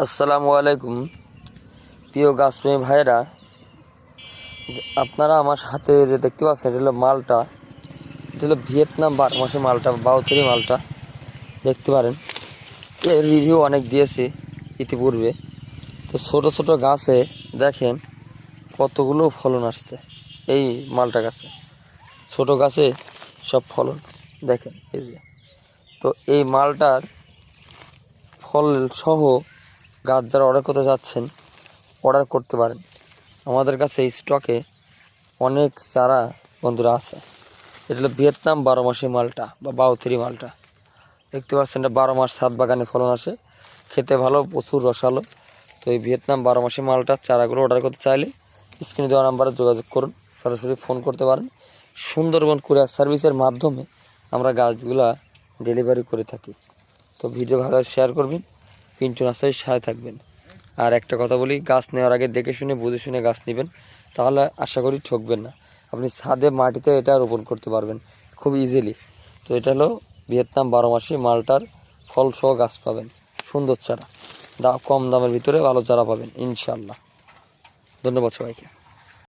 আসসালামু আলাইকুম প্রিয় গাছপ্রেমী ভাইয়েরা, আপনারা আমার হাতে যে দেখতে পাচ্ছেন এটা হলো মালটা। এটা হলো ভিয়েতনাম 12 মাসের মালটা, 72 মালটা দেখতে পারেন। এর রিভিউ অনেক দিয়েছি ইতিপূর্বে। তো ছোট ছোট গাছে দেখেন কতগুলো ফলন আসছে এই মালটা গাছে। ছোট গাছে সব ফলন দেখেন এই যে। তো এই মালটার ফল সহ গাছ যারা অর্ডার করতে যাচ্ছেন অর্ডার করতে পারেন। আমাদের কাছে স্টকে অনেক চারা বন্ধুরা আছে। এটা হলো ভিয়েতনাম 12 মাসের মালটা বা 72 মালটা দেখতে পাচ্ছেন। এটা 12 মাস ছাদ বাগানে ফলন আসে, খেতে ভালো, প্রচুর রসালো। তো এই ভিয়েতনাম 12 মাসের মালটার চারাগুলো অর্ডার করতে চাইলে স্ক্রিনে দেওয়া নাম্বারে যোগাযোগ করুন, সরাসরি ফোন করতে পারেন। সুন্দরবন কুরিয়ার সার্ভিসের মাধ্যমে আমরা গাছগুলা ডেলিভারি করে থাকি। তো ভিডিও ভালো শেয়ার করবেন, পিন্টু নার্সারির সাথে থাকবেন। আর একটা কথা বলি, গাছ নেওয়ার আগে দেখে শুনে বুঝে শুনে গাছ নেবেন, তাহলে আশা করি ঠকবেন না। আপনি ছাদে মাটিতে এটা রোপণ করতে পারবেন খুব ইজিলি। তো এটা হলো ভিয়েতনাম 12 মাসি মালটার ফল সহ গাছ পাবেন, সুন্দর চারা, কম দামের ভিতরে ভালো চারা পাবেন ইনশাআল্লাহ। ধন্যবাদ সবাইকে।